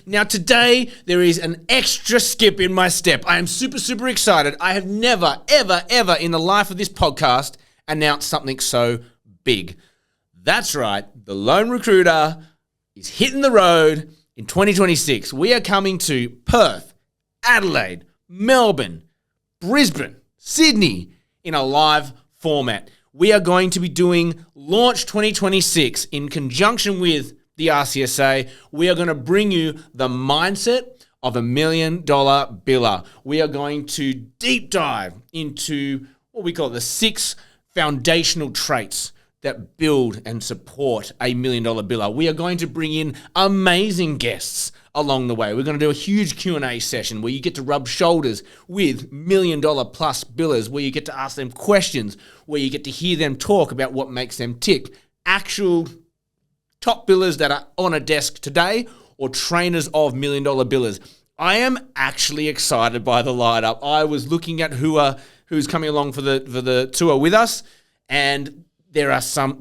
Now today, there is an extra skip in my step. I am super, super excited. I have never, ever, ever in the life of this podcast announced something so big. That's right, the Lone Recruiter is hitting the road in 2026. We are coming to Perth, Adelaide, Melbourne, Brisbane, Sydney in a live format. We are going to be doing Launch 2026 in conjunction with the RCSA. We are going to bring you the mindset of $1 million biller. We are going to deep dive into what we call the 6 foundational traits that build and support a $1 million biller. We are going to bring in amazing guests along the way. We're going to do a huge Q&A session where you get to rub shoulders with $1 million plus billers, where you get to ask them questions, where you get to hear them talk about what makes them tick. Actual top billers that are on a desk today or trainers of $1 million billers. I am actually excited by the lineup. I was looking at who's coming along for the tour with us, and there are some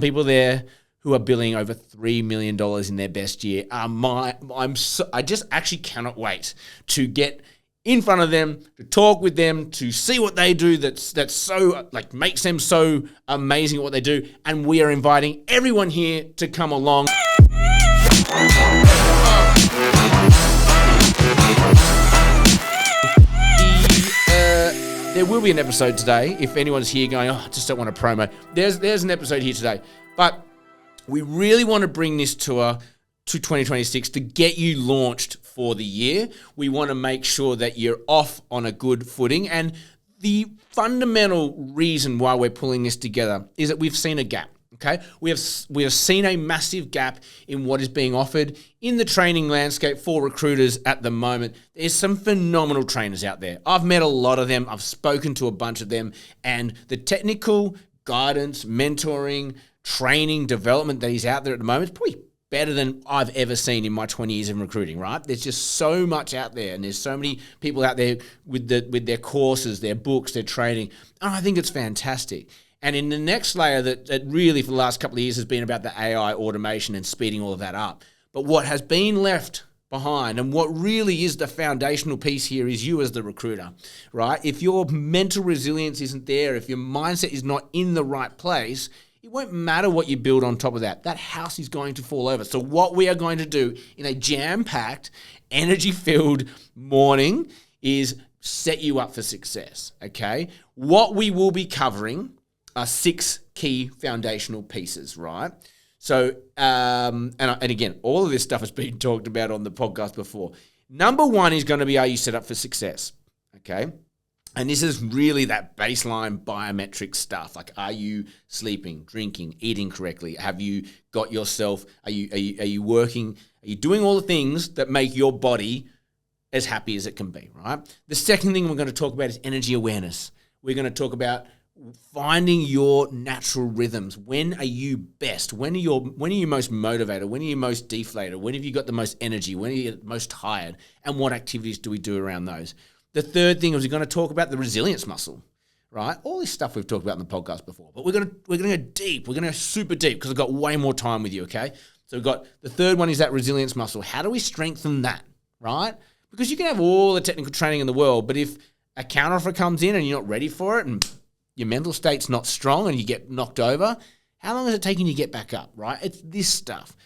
people there who are billing over $3 million in their best year. I just actually cannot wait to get in front of them, to talk with them, to see what they do that's so makes them so amazing at what they do. And we are inviting everyone here to come along. There will be an episode today. If anyone's here going, I just don't want to promo, there's an episode here today. But we really want to bring this tour to 2026 to get you launched for the year. We want to make sure that you're off on a good footing. And the fundamental reason why we're pulling this together is that we've seen a gap. Okay, we have seen a massive gap in what is being offered in the training landscape for recruiters at the moment. There's some phenomenal trainers out there. I've met a lot of them. I've spoken to a bunch of them, and the technical guidance, mentoring, training, development that is out there at the moment is probably better than I've ever seen in my 20 years in recruiting, right? There's just so much out there, and there's so many people out there with their courses, their books, their training, and I think it's fantastic. And in the next layer that really for the last couple of years has been about the AI automation and speeding all of that up. But what has been left behind and what really is the foundational piece here is you as the recruiter, right? If your mental resilience isn't there, if your mindset is not in the right place, it won't matter what you build on top of that. That house is going to fall over. So what we are going to do in a jam-packed, energy-filled morning is set you up for success, okay? What we will be covering are 6 key foundational pieces, right? So, and again, all of this stuff has been talked about on the podcast before. Number 1 is going to be, are you set up for success? Okay. And this is really that baseline biometric stuff. Like, are you sleeping, drinking, eating correctly? Have you got yourself, are you working? Are you doing all the things that make your body as happy as it can be, right? The second thing we're going to talk about is energy awareness. We're going to talk about finding your natural rhythms. When are you best? When are you most motivated? When are you most deflated? When have you got the most energy? When are you most tired? And what activities do we do around those? The third thing is we're going to talk about the resilience muscle, right? All this stuff we've talked about in the podcast before, but we're going to go deep. We're going to go super deep because I've got way more time with you, okay? So we've got the third one is that resilience muscle. How do we strengthen that, right? Because you can have all the technical training in the world, but if a counteroffer comes in and you're not ready for it and your mental state's not strong and you get knocked over, how long is it taking you to get back up, right? It's this stuff.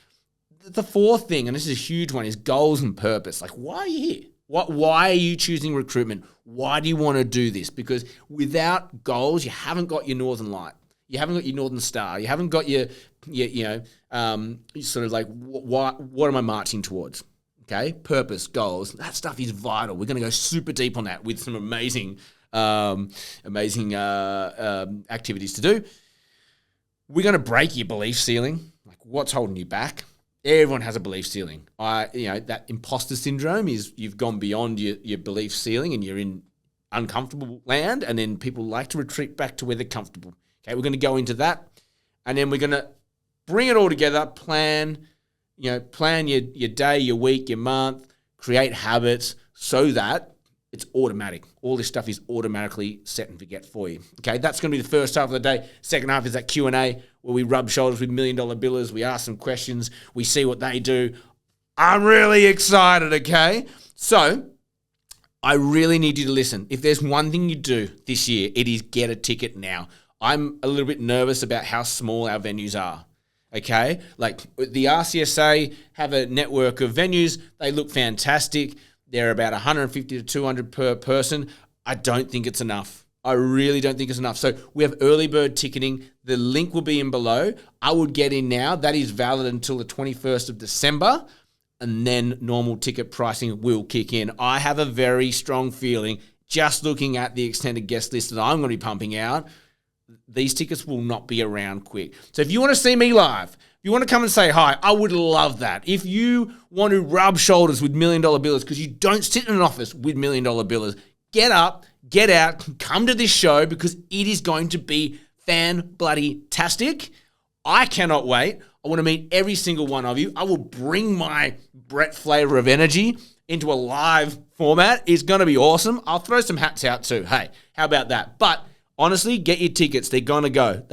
The fourth thing, and this is a huge one, is goals and purpose. Like, why are you here? Why are you choosing recruitment? Why do you want to do this? Because without goals, you haven't got your Northern Light. You haven't got your Northern Star. You haven't got your sort of like, what am I marching towards? Okay, purpose, goals, that stuff is vital. We're going to go super deep on that with some amazing activities to do. We're going to break your belief ceiling. Like, what's holding you back? Everyone has a belief ceiling. That imposter syndrome is you've gone beyond your belief ceiling and you're in uncomfortable land, and then people like to retreat back to where they're comfortable. Okay, we're going to go into that, and then we're going to bring it all together, plan your day, your week, your month, create habits so that it's automatic. All this stuff is automatically set and forget for you. Okay, that's going to be the first half of the day. Second half is that Q&A where we rub shoulders with $1 million billers. We ask them questions. We see what they do. I'm really excited, okay? So, I really need you to listen. If there's one thing you do this year, it is get a ticket now. I'm a little bit nervous about how small our venues are, okay? Like the RCSA have a network of venues. They look fantastic. They're about 150 to 200 per person. I don't think it's enough. I really don't think it's enough. So we have Earlybird ticketing. The link will be in below. I would get in now. That is valid until the 21st of December. And then normal ticket pricing will kick in. I have a very strong feeling, just looking at the extended guest list that I'm going to be pumping out, these tickets will not be around quick. So if you want to see me live, if you want to come and say hi, I would love that. If you want to rub shoulders with $1 million billers, because you don't sit in an office with $1 million billers, get up, get out, come to this show, because it is going to be fan-bloody-tastic. I cannot wait. I want to meet every single one of you. I will bring my Brett flavor of energy into a live format. It's going to be awesome. I'll throw some hats out too. Hey, how about that? But honestly, get your tickets. They're going to go.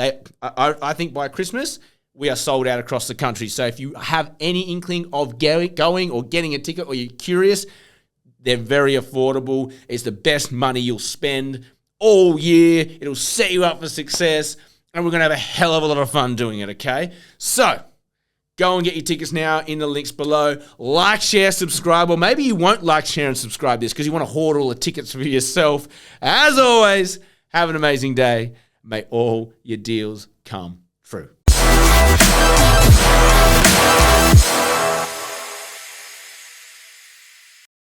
I think by Christmas, we are sold out across the country. So if you have any inkling of going or getting a ticket, or you're curious, they're very affordable. It's the best money you'll spend all year. It'll set you up for success. And we're going to have a hell of a lot of fun doing it, okay? So, go and get your tickets now in the links below. Like, share, subscribe. Or maybe you won't like, share, and subscribe this because you want to hoard all the tickets for yourself. As always, have an amazing day. May all your deals come